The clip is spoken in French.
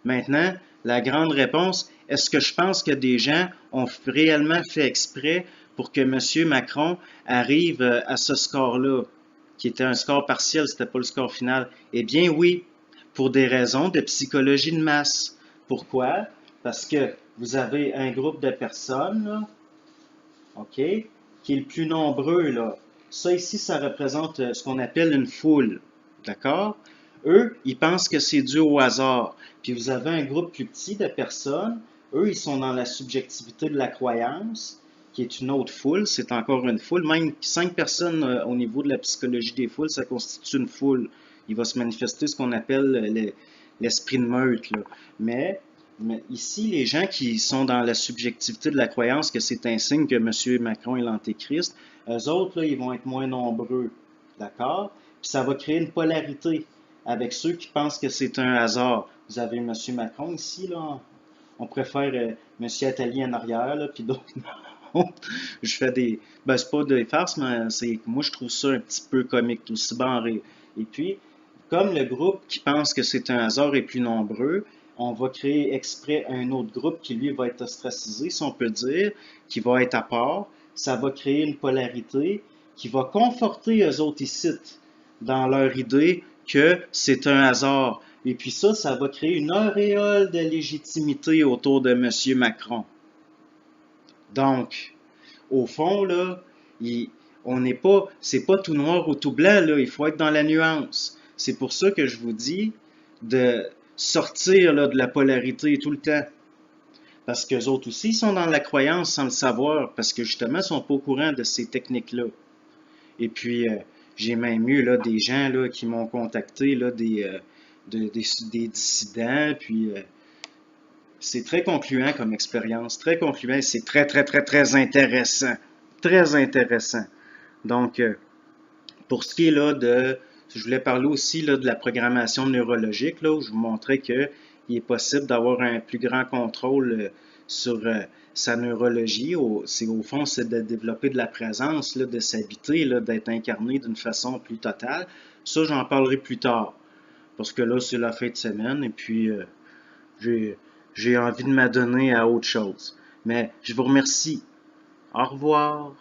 Maintenant, la grande réponse, est-ce que je pense que des gens ont réellement fait exprès pour que M. Macron arrive à ce score-là, qui était un score partiel, c'était pas le score final? Eh bien oui, pour des raisons de psychologie de masse. Pourquoi? Parce que vous avez un groupe de personnes, là, OK, qui est le plus nombreux, là. Ça ici, ça représente ce qu'on appelle une foule. D'accord? Eux, ils pensent que c'est dû au hasard. Puis vous avez un groupe plus petit de personnes. Eux, ils sont dans la subjectivité de la croyance, qui est une autre foule. C'est encore une foule. Même 5 personnes au niveau de la psychologie des foules, ça constitue une foule. Il va se manifester ce qu'on appelle l'esprit de meute, là. Mais ici, les gens qui sont dans la subjectivité de la croyance que c'est un signe que M. Macron est l'Antéchrist, eux autres, là, ils vont être moins nombreux. D'accord? Puis ça va créer une polarité avec ceux qui pensent que c'est un hasard. Vous avez M. Macron ici, là. On préfère M. Attali en arrière, là, puis d'autres. Je fais des. Ben, c'est pas des farces, mais moi, je trouve ça un petit peu comique, aussi barré. Et puis, comme le groupe qui pense que c'est un hasard est plus nombreux, on va créer exprès un autre groupe qui, lui, va être ostracisé, si on peut dire, qui va être à part. Ça va créer une polarité qui va conforter eux autres ici dans leur idée que c'est un hasard. Et puis ça va créer une auréole de légitimité autour de M. Macron. Donc, au fond, là, on n'est pas, c'est pas tout noir ou tout blanc, là, il faut être dans la nuance. C'est pour ça que je vous dis de sortir là, de la polarité tout le temps. Parce qu'eux autres aussi sont dans la croyance sans le savoir, parce que justement, ils sont pas au courant de ces techniques-là. Et puis, j'ai même eu là, des gens là, qui m'ont contacté, là, des dissidents, puis c'est très concluant comme expérience, très concluant, et c'est très, très, très, très intéressant. Très intéressant. Donc, pour ce qui est là de, je voulais parler aussi là, de la programmation neurologique, là, où je vous montrais qu'il est possible d'avoir un plus grand contrôle sur sa neurologie. Au fond, c'est de développer de la présence, là, de s'habiter, là, d'être incarné d'une façon plus totale. Ça, j'en parlerai plus tard, parce que là, c'est la fin de semaine, et puis j'ai, j'ai envie de m'adonner à autre chose. Mais je vous remercie. Au revoir.